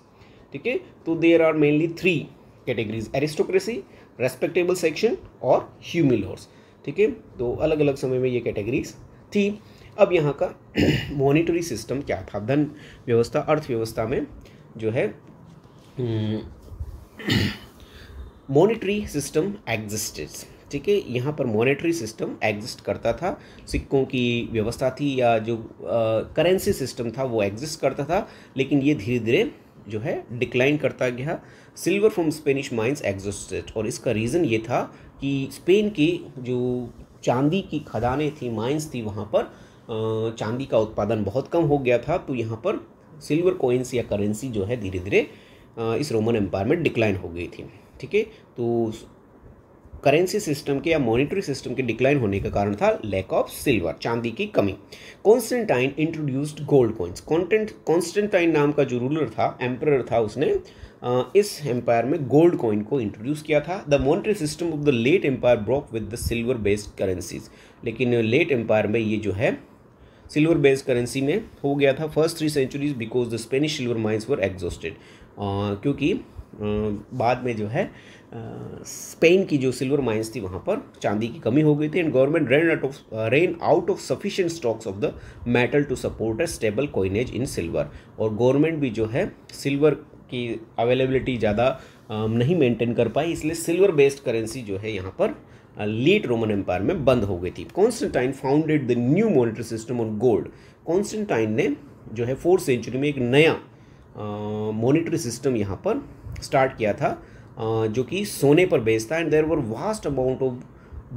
ठीक है। तो there are mainly 3 categories, aristocracy, respectable section और ह्यूमिलोर्स, ठीक है। तो अलग अलग समय में ये कैटेगरीज थी। अब यहाँ का मॉनिटरी सिस्टम क्या था, धन व्यवस्था, अर्थव्यवस्था में जो है मॉनिटरी सिस्टम एग्जिस्टेड, ठीक है। यहाँ पर मॉनेटरी सिस्टम एग्जिस्ट करता था, सिक्कों की व्यवस्था थी, या जो करेंसी सिस्टम था वो एग्जिस्ट करता था, लेकिन ये धीरे धीरे जो है डिक्लाइन करता गया। Silver from Spanish mines existed, और इसका रीज़न ये था कि स्पेन की जो चांदी की खदानें थी, माइंस थी, वहाँ पर चांदी का उत्पादन बहुत कम हो गया था, तो यहाँ पर सिल्वर कॉइन्स या करेंसी जो है धीरे धीरे इस रोमन एम्पायर में डिक्लाइन हो गई थी। ठीक है, तो करेंसी सिस्टम के या मॉनिटरी सिस्टम के डिक्लाइन होने का कारण था लैक ऑफ सिल्वर, चांदी की कमी। Constantine introduced gold coins. Constantine नाम का जो रूलर था, एम्परर था, उसने इस एम्पायर में गोल्ड कॉइन को इंट्रोड्यूस किया था। The monetary system of the late empire broke with the silver based currencies. लेकिन लेट एम्पायर में ये जो है सिल्वर बेस्ड करेंसी में हो गया था first 3 centuries because the Spanish silver mines were exhausted. क्योंकि बाद में जो है स्पेन की जो सिल्वर माइंस थी वहाँ पर चांदी की कमी हो गई थी, and government ran out of sufficient stocks of the metal to support a stable coinage in silver. और गवर्नमेंट भी जो है सिल्वर की अवेलेबिलिटी ज़्यादा नहीं मेंटेन कर पाई, इसलिए सिल्वर बेस्ड करेंसी जो है यहाँ पर लेट रोमन एम्पायर में बंद हो गई थी। Constantine founded the new monetary system on gold. Constantine ने जो है 4th सेंचुरी में एक नया मॉनिटरी सिस्टम यहाँ पर स्टार्ट किया था जो कि सोने पर बेस्ड था, and there were vast amount of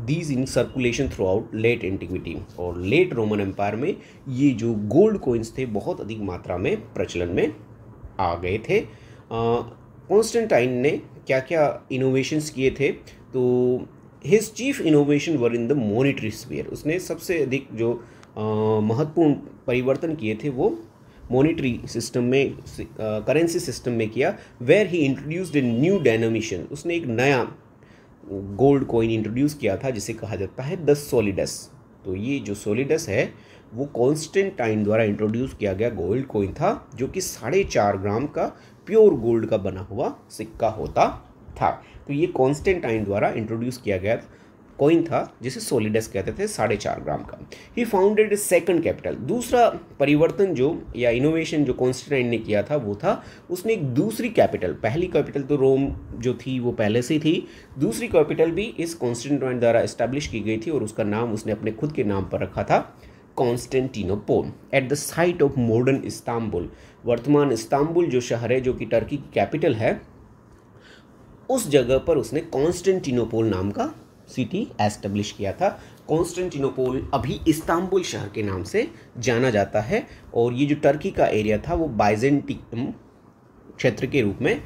these in circulation throughout late antiquity. और लेट रोमन एम्पायर में ये जो गोल्ड कोइंस थे बहुत अधिक मात्रा में प्रचलन में आ गए थे। कॉन्स्टेंटाइन ने क्या क्या इनोवेशंस किए थे, तो his chief innovation were in the monetary sphere. उसने सबसे अधिक जो महत्वपूर्ण परिवर्तन किए थे वो मॉनिटरी सिस्टम में, करेंसी सिस्टम में किया। Where he introduced a new denomination. उसने एक नया गोल्ड कॉइन इंट्रोड्यूस किया था जिसे कहा जाता है द सोलिडस। तो ये जो सोलिडस है वो कॉन्स्टेंटाइन द्वारा इंट्रोड्यूस किया गया गोल्ड कॉइन था, जो कि 4.5 ग्राम का प्योर गोल्ड का बना हुआ सिक्का होता था। तो ये कॉन्स्टेंटाइन द्वारा इंट्रोड्यूस किया गया कॉइन था जिसे सोलिडस कहते थे, 4.5 ग्राम का। ही फाउंडेड ए सेकंड कैपिटल। दूसरा परिवर्तन जो या इनोवेशन जो कॉन्स्टेंटाइन ने किया था वो था उसने एक दूसरी कैपिटल, पहली कैपिटल तो रोम जो थी वो पहले से थी, दूसरी कैपिटल भी इस कॉन्स्टेंटाइन द्वारा एस्टैब्लिश की गई थी और उसका नाम उसने अपने खुद के नाम पर रखा था, Constantinople, at the site of modern Istanbul. वर्तमान इस्तांबुल जो शहर है जो कि टर्की की कैपिटल है, उस जगह पर उसने कॉन्स्टेंटिनोपोल नाम का सिटी एस्टेब्लिश किया था। कॉन्स्टेंटिनोपोल अभी इस्तांबुल शहर के नाम से जाना जाता है, और ये जो टर्की का एरिया था वो बाइजेंटियम क्षेत्र के रूप में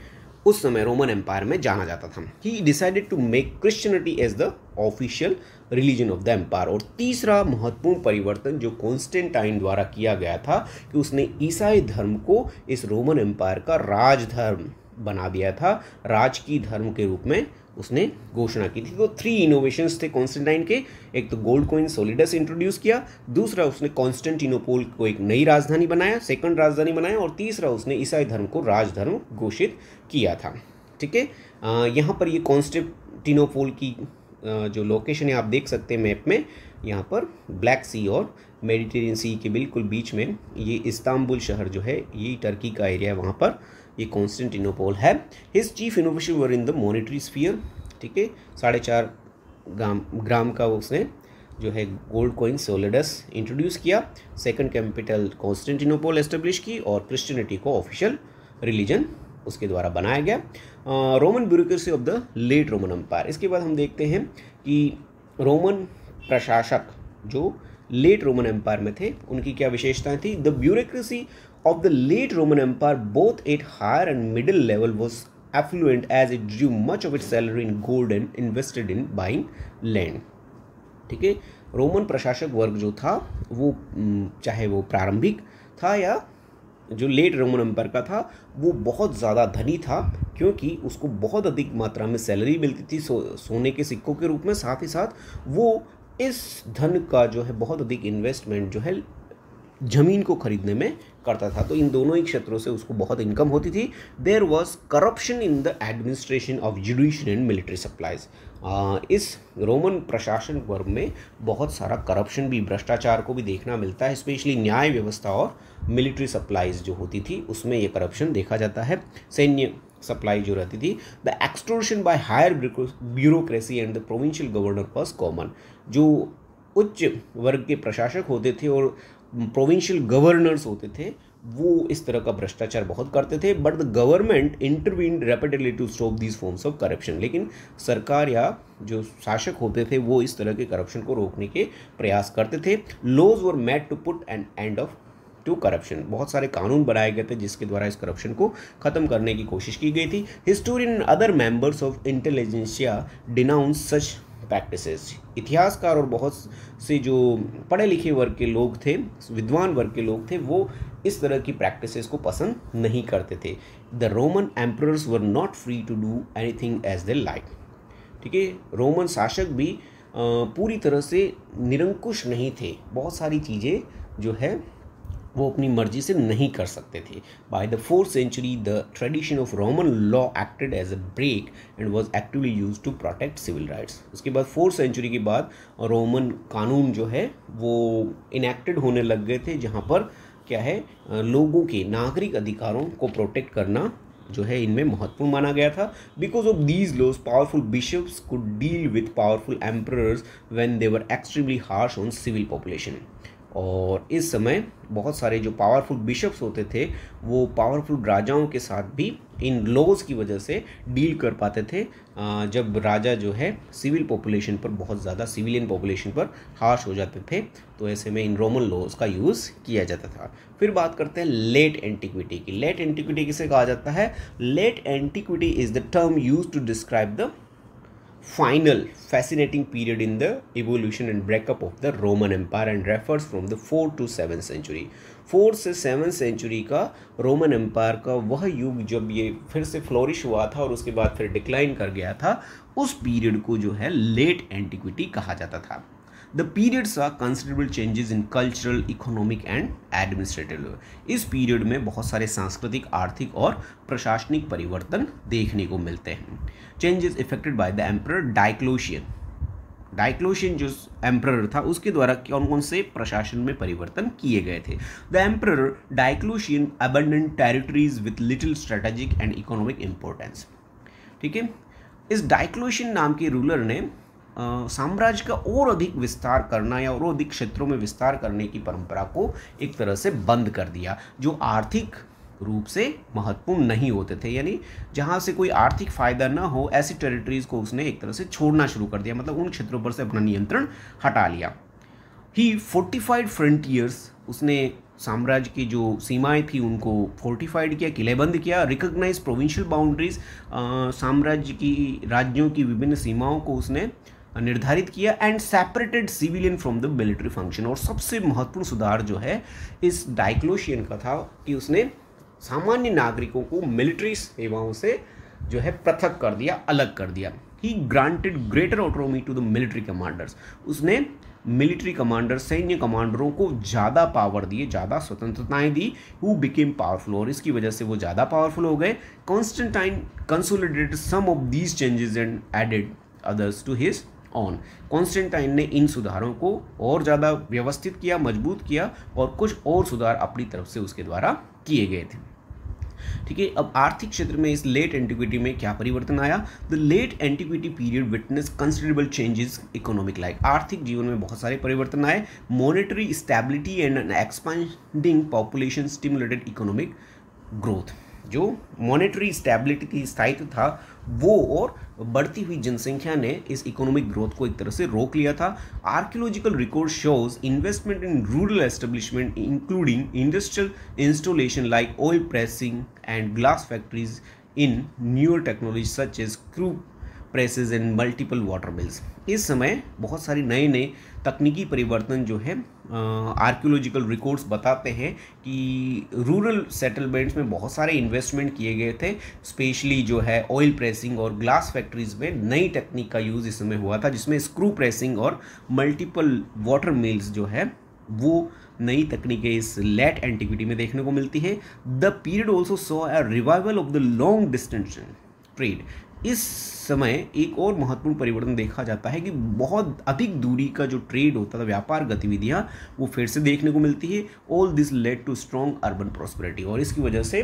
उस समय रोमन एम्पायर में जाना जाता था। He decided to make Christianity as the official religion of the empire. और तीसरा महत्वपूर्ण परिवर्तन जो कॉन्स्टेंटाइन द्वारा किया गया था कि उसने ईसाई धर्म को इस रोमन एम्पायर का राजधर्म बना दिया था, राजकीय धर्म के रूप में उसने घोषणा की थी। तो 3 इनोवेशंस थे कॉन्स्टेंटाइन के। एक तो गोल्ड कॉइन सोलिडस इंट्रोड्यूस किया, दूसरा उसने कॉन्स्टेंटिनोपोल को एक नई राजधानी बनाया, सेकंड राजधानी बनाया, और तीसरा उसने ईसाई धर्म को राजधर्म घोषित किया था। ठीक है, यहाँ पर ये कॉन्स्टेंटिनोपोल की जो लोकेशन है आप देख सकते हैं मैप में, यहाँ पर ब्लैक सी और मेडिटेरियन सी के बिल्कुल बीच में ये इस्तांबुल शहर जो है, ये टर्की का एरिया है, वहाँ पर ये कॉन्स्टेंटिनोपोल है। His chief innovation were in the monetary sphere. ठीक है, 4.5 ग्राम का उसने जो है गोल्ड कॉइन सोलिडस इंट्रोड्यूस किया, सेकंड कैपिटल कॉन्स्टेंटिनोपोल एस्टेब्लिश की, और क्रिश्चियनिटी को ऑफिशियल रिलीजन उसके द्वारा बनाया गया। Roman bureaucracy of the late Roman empire. इसके बाद हम देखते हैं कि रोमन प्रशासक जो लेट रोमन एम्पायर में थे उनकी क्या विशेषताएं थी। The bureaucracy of the late Roman Empire, both at higher and middle level, was affluent as it drew much of its salary in gold and invested in buying land. ठीक है, Roman प्रशासक वर्ग जो था वो चाहे वो प्रारंभिक था या जो लेट रोमन एम्पायर का था वो बहुत ज़्यादा धनी था, क्योंकि उसको बहुत अधिक मात्रा में सैलरी मिलती थी सोने के सिक्कों के रूप में। साथ ही साथ वो इस धन का जो है बहुत अधिक इन्वेस्टमेंट जो है जमीन को खरीदने में करता था। तो इन दोनों ही क्षेत्रों से उसको बहुत इनकम होती थी। There was corruption in the administration of judiciary and military supplies. इस रोमन प्रशासन वर्ग में बहुत सारा करप्शन भी, भ्रष्टाचार को भी देखना मिलता है, स्पेशली न्याय व्यवस्था और मिलिट्री सप्लाईज जो होती थी उसमें ये करप्शन देखा जाता है। सैन्य सप्लाई जो रहती थी, the extortion by higher bureaucracy and the provincial governor was common. जो उच्च वर्ग के प्रशासक होते थे और प्रोविंशियल गवर्नर्स होते थे वो इस तरह का भ्रष्टाचार बहुत करते थे, but the government intervene rapidly to stop these forms of corruption. लेकिन सरकार या जो शासक होते थे वो इस तरह के करप्शन को रोकने के प्रयास करते थे। Laws were made to put an end of to corruption, बहुत सारे कानून बनाए गए थे जिसके द्वारा इस करप्शन को खत्म करने की कोशिश की गई थी। Historian and other members of intelligentsia denounce such practices. इतिहासकार और बहुत से जो पढ़े लिखे वर्ग के लोग थे, विद्वान वर्ग के लोग थे, वो इस तरह की प्रैक्टिसेस को पसंद नहीं करते थे। The Roman emperors were not free to do anything as they like. ठीक है, रोमन शासक भी पूरी तरह से निरंकुश नहीं थे, बहुत सारी चीज़ें जो है वो अपनी मर्जी से नहीं कर सकते थे। By the 4th century the tradition of Roman law acted as a brake and was actively use to protect civil rights. उसके बाद 4th century के बाद रोमन कानून जो है वो इनएक्टेड होने लग गए थे, जहाँ पर क्या है लोगों के नागरिक अधिकारों को प्रोटेक्ट करना जो है इनमें महत्वपूर्ण माना गया था। Because of these laws powerful bishops could deal with powerful emperors when they were extremely harsh on civil population. और इस समय बहुत सारे जो पावरफुल बिशप्स होते थे वो पावरफुल राजाओं के साथ भी इन लॉज की वजह से डील कर पाते थे, जब राजा जो है सिविल पॉपुलेशन पर बहुत ज़्यादा सिविलियन पॉपुलेशन पर हार्श हो जाते थे, तो ऐसे में इन रोमन लॉज का यूज़ किया जाता था। फिर बात करते हैं लेट एंटिक्विटी की। लेट एंटिक्विटी किसे कहा जाता है? Late antiquity is the term use to describe the final fascinating period in the evolution and breakup of the Roman Empire and refers from the 4th to 7th century। 4th से 7th century का Roman empire का वह युग जब ये फिर से flourish हुआ था और उसके बाद फिर डिक्लाइन कर गया था, उस पीरियड को जो है लेट एंटिक्विटी कहा जाता था। The period saw considerable changes in cultural, economic and administrative level। इस पीरियड में बहुत सारे सांस्कृतिक, आर्थिक और प्रशासनिक परिवर्तन देखने को मिलते हैं। Changes effected by the emperor Diocletian. Diocletian जो एम्परर था उसके द्वारा कौन कौन से प्रशासन में परिवर्तन किए गए थे? The emperor Diocletian abandoned territories with little strategic and economic importance. ठीक है, इस डायक्लोशियन नाम के रूलर ने साम्राज्य का और अधिक विस्तार करना या और अधिक क्षेत्रों में विस्तार करने की परंपरा को एक तरह से बंद कर दिया, जो आर्थिक रूप से महत्वपूर्ण नहीं होते थे, यानी जहाँ से कोई आर्थिक फायदा ना हो ऐसी टेरिटरीज को उसने एक तरह से छोड़ना शुरू कर दिया, मतलब उन क्षेत्रों पर से अपना नियंत्रण हटा लिया। ही फोर्टिफाइड फ्रंटियर्स, उसने साम्राज्य की जो सीमाएं थी उनको फोर्टिफाइड किया, किलेबंद किया। रिकॉग्नाइज प्रोविंशियल बाउंड्रीज, साम्राज्य की राज्यों की विभिन्न सीमाओं को उसने निर्धारित किया। And separated civilian from the military function. और सबसे महत्वपूर्ण सुधार जो है इस डायक्लोशियन का था कि उसने सामान्य नागरिकों को मिलिट्री सेवाओं से जो है पृथक कर दिया, अलग कर दिया। He granted greater autonomy to the military commanders. उसने मिलिट्री कमांडर, सैन्य कमांडरों को ज़्यादा पावर दिए, ज़्यादा स्वतंत्रताएं दी। हु बिकेम पावरफुल, और इसकी वजह से वो ज़्यादा पावरफुल हो गए। Constantine consolidated some of these changes and added others to his own. Constantine ने इन सुधारों को और ज़्यादा व्यवस्थित किया, मजबूत किया, और कुछ और सुधार अपनी तरफ से उसके द्वारा किए गए थे। ठीक है, अब आर्थिक क्षेत्र में इस लेट एंटिक्विटी में क्या परिवर्तन आया? The late antiquity period witness considerable changes economic life. आर्थिक जीवन में बहुत सारे परिवर्तन आए। Monetary stability and an expanding population stimulated economic growth. जो मॉनेटरी स्टेबिलिटी थी, स्थायित्व था, वो और बढ़ती हुई जनसंख्या ने इस इकोनॉमिक ग्रोथ को एक तरह से रोक लिया था। Archaeological record shows investment in rural establishment including industrial installation like oil pressing and glass factories in newer technology such as screw presses and multiple water mills. इस समय बहुत सारी नए नए तकनीकी परिवर्तन जो है आर्कियोलॉजिकल रिकॉर्ड्स बताते हैं कि रूरल सेटलमेंट्स में बहुत सारे इन्वेस्टमेंट किए गए थे। स्पेशली जो है ऑयल प्रेसिंग और ग्लास फैक्ट्रीज में नई टेक्निक का यूज़ इस समय हुआ था, जिसमें स्क्रू प्रेसिंग और मल्टीपल वाटर मिल्स जो है वो नई तकनीकें इस लेट एंटिक्विटी में देखने को मिलती है। The period also saw a revival of the long distance trade. इस समय एक और महत्वपूर्ण परिवर्तन देखा जाता है कि बहुत अधिक दूरी का जो ट्रेड होता था, व्यापार गतिविधियां, वो फिर से देखने को मिलती है। All this led to strong urban prosperity, और इसकी वजह से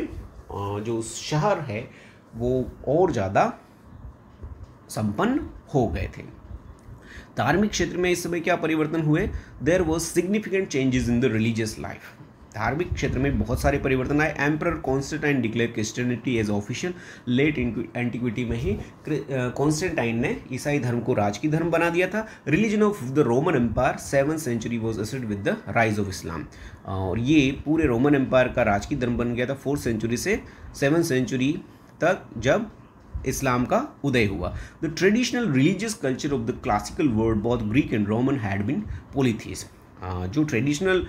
जो शहर है वो और ज़्यादा संपन्न हो गए थे। धार्मिक क्षेत्र में इस समय क्या परिवर्तन हुए? There was significant changes in the religious life. धार्मिक क्षेत्र में बहुत सारे परिवर्तन आए। Emperor Constantine declare Christianity as official. Late antiquity में ही कॉन्स्टेंटाइन ने ईसाई धर्म को राजकीय धर्म बना दिया था। Religion of the Roman empire 7th century was upset with the rise of Islam, और ये पूरे रोमन एम्पायर का राजकीय धर्म बन गया था 4th सेंचुरी से 7th सेंचुरी तक, जब इस्लाम का उदय हुआ। The traditional religious culture of the classical world both Greek and Roman had been polytheist. जो ट्रेडिशनल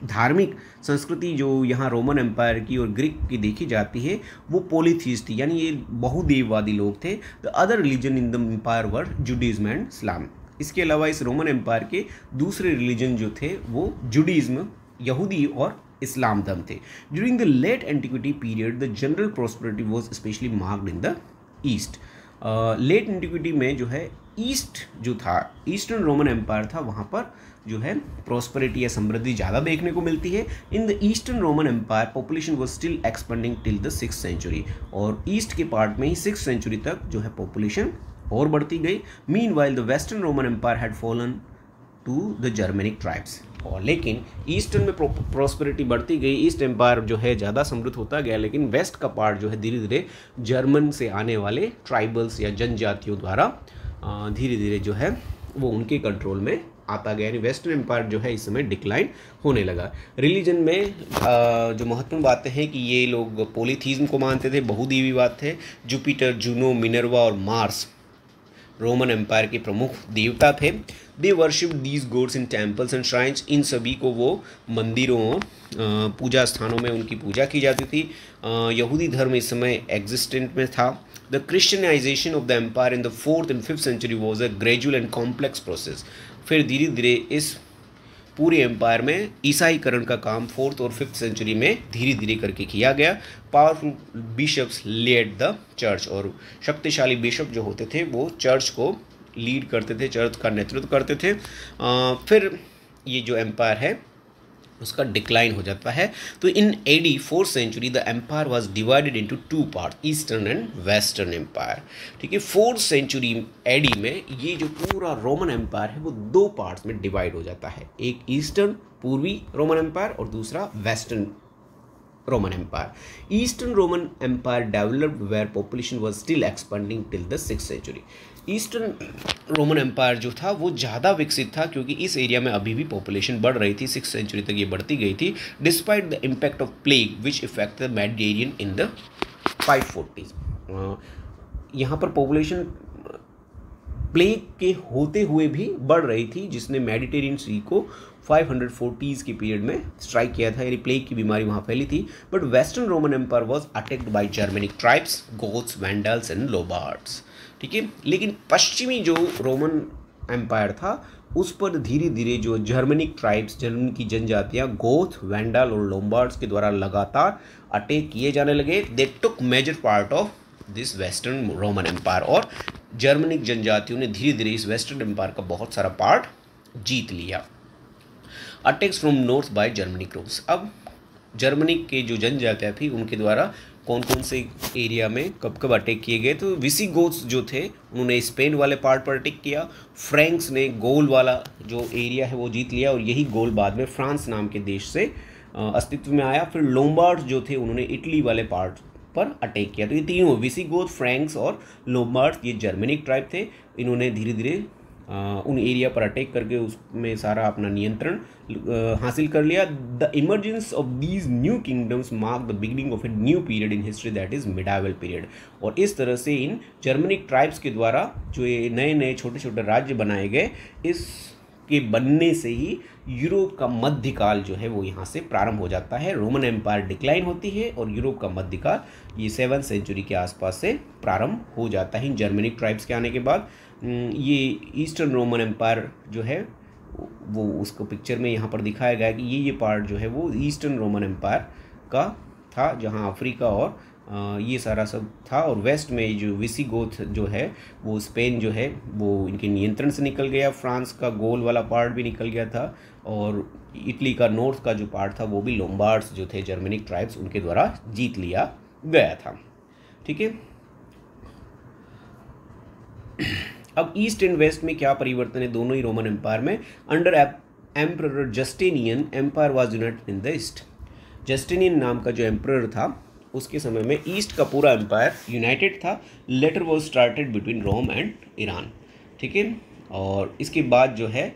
धार्मिक संस्कृति जो यहाँ रोमन एम्पायर की और ग्रीक की देखी जाती है वो पोलिथीज थी, यानी ये बहुदेववादी लोग थे। The other religion in the empire were Judaism and Islam. इसके अलावा इस रोमन एम्पायर के दूसरे रिलीजन जो थे वो जुडिज्म, यहूदी और इस्लाम धर्म थे। During the late antiquity period the general prosperity was specially marked in the east. Late antiquity में जो है ईस्ट जो था, ईस्टर्न रोमन एम्पायर था, वहाँ पर जो है प्रॉस्पेरिटी या समृद्धि ज़्यादा देखने को मिलती है। In the eastern Roman empire population was still expending till the 6th century, और ईस्ट के पार्ट में ही 6th सेंचुरी तक जो है पॉपुलेशन और बढ़ती गई। Meanwhile the western Roman empire had fallen to the Germanic tribes. और लेकिन ईस्टर्न में प्रॉस्पेरिटी बढ़ती गई, ईस्ट एम्पायर जो है ज़्यादा समृद्ध होता गया, लेकिन वेस्ट का पार्ट जो है धीरे धीरे जर्मन से आने वाले ट्राइबल्स या जनजातियों द्वारा धीरे धीरे जो है वो उनके कंट्रोल में आता गया, यानी वेस्टर्न एम्पायर जो है इस समय डिक्लाइन होने लगा। रिलीजन में जो महत्वपूर्ण बातें हैं कि ये लोग पोलिथीज्म को मानते थे, बहुदेवीवाद थे। जुपिटर, जूनो, मिनर्वा और मार्स रोमन एम्पायर के प्रमुख देवता थे। They worship these gods in temples and shrines. इन सभी को वो मंदिरों, पूजा स्थानों में उनकी पूजा की जाती थी। यहूदी धर्म इस समय एग्जिस्टेंट में था। The Christianisation of the empire in the 4th and 5th century was a gradual and complex process. फिर धीरे धीरे इस पूरे एम्पायर में ईसाईकरण का काम 4th और 5th सेंचुरी में धीरे धीरे करके किया गया। Powerful bishops led the church, और शक्तिशाली बिशप जो होते थे वो चर्च को लीड करते थे, चर्च का नेतृत्व करते थे। फिर ये जो एम्पायर है उसका डिक्लाइन हो जाता है। तो in AD 4th century the empire was divided into 2 part, eastern and western empire. ठीक है, 4th सेंचुरी AD में ये जो पूरा रोमन एम्पायर है वो 2 पार्ट्स में डिवाइड हो जाता है, एक ईस्टर्न पूर्वी रोमन एम्पायर और दूसरा western Roman empire. Eastern Roman empire developed where population was still expending till the 6th century. Eastern Roman empire जो था वो ज़्यादा विकसित था क्योंकि इस एरिया में अभी भी पॉपुलेशन बढ़ रही थी, 6th सेंचुरी तक ये बढ़ती गई थी, despite the impact of plague which effect the Mediterranean in the 540s। यहाँ पर पॉपुलेशन प्लेग के होते हुए भी बढ़ रही थी, जिसने मेडिटेरियन सी को 540s के पीरियड में स्ट्राइक किया था, यानी प्लेग की बीमारी वहाँ फैली थी। But western Roman empire was attacked by Germanic tribes, Goths, Vandals and Lombards. ठीक है, लेकिन पश्चिमी जो रोमन एम्पायर था उस पर धीरे धीरे जो जर्मेनिक ट्राइब्स, जर्मन की जनजातियाँ गोथ, वैंडल और लोम्बार्ड्स के द्वारा लगातार अटैक किए जाने लगे। They took major part of this western Roman empire, और जर्मनिक जनजातियों ने धीरे धीरे इस वेस्टर्न एम्पायर का बहुत सारा पार्ट जीत लिया। Attacks from north bye Germanic groups. अब जर्मनिक के जो जनजातियाँ थी उनके द्वारा कौन कौन से एरिया में कब कब अटैक किए गए, तो विसिगोथ्स जो थे उन्होंने स्पेन वाले पार्ट पर अटैक किया। फ्रैंक्स ने गोल वाला जो एरिया है वो जीत लिया, और यही गोल बाद में फ्रांस नाम के देश से अस्तित्व में आया। फिर लोम्बार्ड्स जो थे उन्होंने इटली वाले पार्ट पर अटैक किया। तो ये तीनों विसिगोथ, फ्रैंक्स और लोम्बार्ड्स ये जर्मेनिक ट्राइब थे। इन्होंने धीरे धीरे उन एरिया पर अटैक करके उसमें सारा अपना नियंत्रण हासिल कर लिया। The emergence of these new kingdoms mark the beginning of a new period in history that is medieval period. और इस तरह से इन जर्मनिक ट्राइब्स के द्वारा जो ये नए नए छोटे छोटे राज्य बनाए गए, इसके बनने से ही यूरोप का मध्यकाल जो है वो यहाँ से प्रारंभ हो जाता है। रोमन एम्पायर डिक्लाइन होती है और यूरोप का मध्यकाल ये 7th सेंचुरी के आसपास से प्रारंभ हो जाता है। इन जर्मनिक ट्राइब्स के आने के बाद ये ईस्टर्न रोमन एम्पायर जो है वो उसको पिक्चर में यहाँ पर दिखाया गया है कि ये पार्ट जो है वो ईस्टर्न रोमन एम्पायर का था, जहाँ अफ्रीका और ये सारा सब था। और वेस्ट में जो विसिगोथ जो है वो स्पेन जो है वो इनके नियंत्रण से निकल गया। फ्रांस का गोल वाला पार्ट भी निकल गया था, और इटली का नॉर्थ का जो पार्ट था वो भी लोम्बार्ड्स जो थे जर्मनिक ट्राइब्स उनके द्वारा जीत लिया गया था। ठीक है, अब ईस्ट एंड वेस्ट में क्या परिवर्तन है दोनों ही रोमन एम्पायर में। Under emperor Justinian empire was united in the east. Justinian नाम का जो एम्परर था उसके समय में ईस्ट का पूरा एम्पायर यूनाइटेड था। Later was started between Rome and Iran, ठीक है। और इसके बाद जो है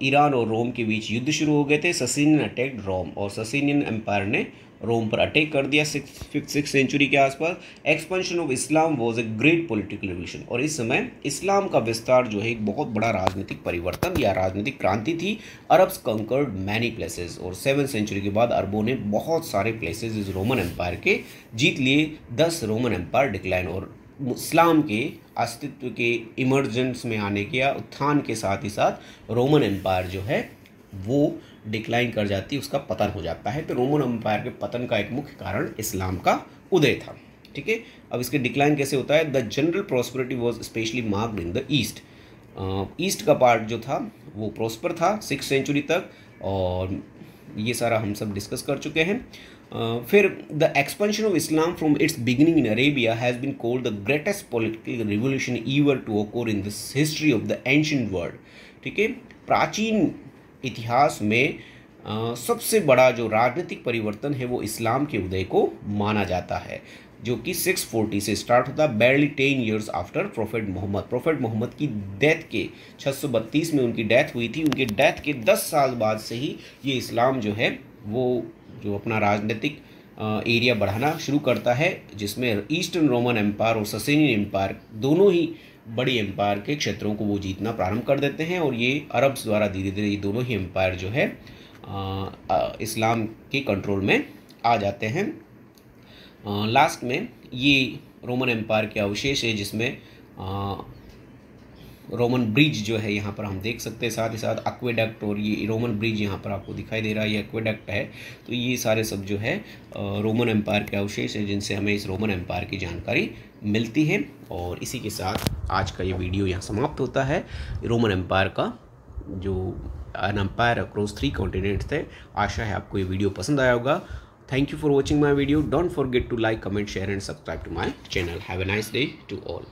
ईरान और रोम के बीच युद्ध शुरू हो गए थे। ससीनियन अटैक्ड रोम, और ससीनियन एम्पायर ने रोम पर अटैक कर दिया 6th सेंचुरी के आसपास। Expansion of Islam was a great political revolution, और इस समय इस्लाम का विस्तार जो है एक बहुत बड़ा राजनीतिक परिवर्तन या राजनीतिक क्रांति थी। अरब्स कंकर्ड मैनी प्लेसेस, और 7th सेंचुरी के बाद अरबों ने बहुत सारे प्लेसेस इस रोमन एम्पायर के जीत लिए। 10 रोमन एम्पायर डिक्लाइन, और इस्लाम के अस्तित्व के इमर्जेंस में आने के या उत्थान के साथ ही साथ रोमन एम्पायर जो है वो डिक्लाइन कर जाती है, उसका पतन हो जाता है। तो रोमन एम्पायर के पतन का एक मुख्य कारण इस्लाम का उदय था, ठीक है। अब इसके डिक्लाइन कैसे होता है? The general prosperity was specially marked in the east. East का पार्ट जो था वो प्रॉस्पर था 6th सेंचुरी तक, और ये सारा हम सब डिस्कस कर चुके हैं। फिर the expansion of Islam from its beginning in Arabia has been called the greatest political revolution ever to occur in this history of the ancient world, ठीक है। प्राचीन इतिहास में सबसे बड़ा जो राजनीतिक परिवर्तन है वो इस्लाम के उदय को माना जाता है, जो कि 640 से स्टार्ट होता है, barely 10 years after prophet Muhammad. Prophet Muhammad की डेथ के 632 में उनकी डेथ हुई थी। उनके डेथ के 10 साल बाद से ही ये इस्लाम जो है वो जो अपना राजनीतिक एरिया बढ़ाना शुरू करता है, जिसमें ईस्टर्न रोमन एम्पायर और ससेनियन एम्पायर दोनों ही बड़ी एम्पायर के क्षेत्रों को वो जीतना प्रारंभ कर देते हैं, और ये अरब्स द्वारा धीरे धीरे ये दोनों ही एम्पायर जो है इस्लाम के कंट्रोल में आ जाते हैं। लास्ट में ये रोमन एम्पायर के अवशेष है, जिसमें रोमन ब्रिज जो है यहाँ पर हम देख सकते हैं, साथ ही साथ एक्वेडक्ट, और ये रोमन ब्रिज यहाँ पर आपको दिखाई दे रहा है, ये एक्वेडक्ट है। तो ये सारे सब जो है रोमन एम्पायर के अवशेष है, जिनसे हमें इस रोमन एम्पायर की जानकारी मिलती है। और इसी के साथ आज का ये वीडियो यहाँ समाप्त होता है। रोमन एम्पायर का जो एन एम्पायर अक्रॉस 3 कॉन्टिनेंट्स थे। आशा है आपको ये वीडियो पसंद आया होगा। Thank you for watching my video. Don't forget to like, comment, share and subscribe to my channel. Have a nice day to all.